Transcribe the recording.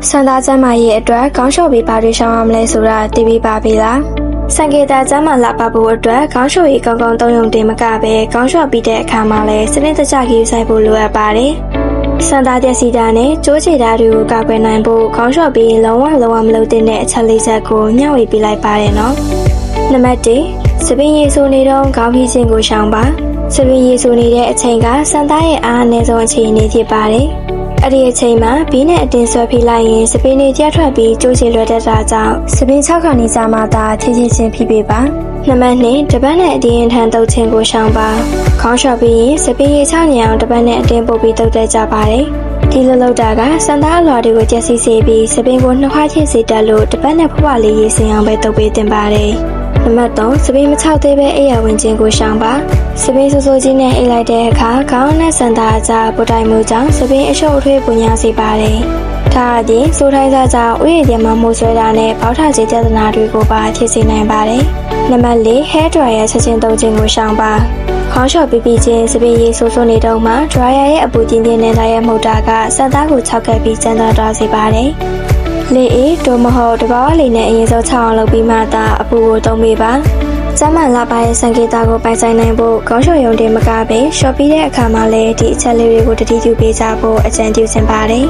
စန္ဒကျမ်းမာရေးအတွက်ခေါင်းလျှော်ပြီးဘာတွေရှောင်ရမလဲဆိုတာသိပြီးပါပြီလားစံကေတာကျမ်းမာလာပါဖို့အတွက်ခေါင်းလျှော်ရေးကောင်းကောင်းသုံးရုံတင်မကပဲခေါင်းလျှော်ပြီးတဲ့အခါမှာလည်းစနစ်တကျဂရုစိုက်ဖို့လိုအပ်ပါတယ်စန္ဒပျက်စီးတာနဲ့ကြိုးချေတာတွေကိုကာကွယ်နိုင်ဖို့ခေါင်းလျှော်ပြီးလုံးဝမလုပ်တဲ့အချက်လေးချက်ကိုမျှဝေပေးလိုက်ပါတယ်နော်နံပါတ်1စပင်းရည်ဆိုနေတော့ခေါင်းဖြီးခြင်းကိုရှောင်ပါစပင်းရည်ဆိုနေတဲ့အချိန်ကစန္ဒရဲ့အားအနည်းဆုံးအခြေအနေဖြစ်ပါတယ်အဲ့ဒီအချိန်မှာဘီးနဲ့အတင်းဆွဲဖိလိုက်ရင်စပင်းတွေပြတ်ထွက်ပြီးကျိုးချလွယ်တတ်တာကြောင့်စပင်း6ခါနီးစားမှသာခြေချင်းဖိပေးပါနံပါတ်2တပတ်နဲ့အတင်းအထန်တုပ်ခြင်းကိုရှောင်ပါခေါင်းလျှော်ပြီးရင်စပင်းရည်6ညအောင်တပတ်နဲ့အတင်းပုတ်ပြီးတုပ်တတ်ကြပါတယ်ဒီလိုလုပ်တာကစန္ဒအလွာတွေကိုကျက်စီစေပြီးစပင်းကိုနှစ်ခွားချင်းစေတက်လို့တပတ်နဲ့ဖွားလေးရေးစင်အောင်ပဲတုပ်ပေးတင်ပါတယ်နံပါတ်3စပင်းမ6သေးပဲအိပ်ရဝင်ခြင်းကိုရှောင်ပါစပင်းဆိုးချင်းနဲ့အိပ်လိုက်တဲ့အခါခေါင်းနဲ့စန္ဒအကြားပုတ်တိုင်မှုကြောင့်စပင်းအရှုပ်အထွေးပူညာစေပါတယ်ဒါအပြင်စိုးထိုင်းစားကြောင့်ဥယျာဉ်ထဲမှာမှုဆွဲတာနဲ့ပေါထောက်ခြေပြဿနာတွေကိုပါဖြစ်စေနိုင်ပါတယ်နံပါတ်4 hair dryer ချက်ချင်းသုံးခြင်းကိုရှောင်ပါခေါင်းလျှော်ပြီးချင်းစပင်းရည်ဆိုးနေတော့မှ dryer ရဲ့အပူကျင်းပြင်းနဲ့ရဲ့မှုတာကစန္ဒကိုခြောက်ကပ်ပြီးကျန်းသွားစေပါတယ်လေအေးတို့မဟုတ်တဘာဝလေးနဲ့အရင်ဆုံးချအောင်လုပ်ပြီးမှသာအပူကိုသုံးပေးပါကျမ်းမာလာပါရဲ့စံကေတာကိုပိုင်ဆိုင်နိုင်ဖို့ခေါင်းလျှော်ရုံတင်မကပဲရှော့ပြီးတဲ့အခါမှာလည်းဒီအချက်လေးတွေကိုတတိပြုပေးကြဖို့အကြံပြုချင်ပါတယ်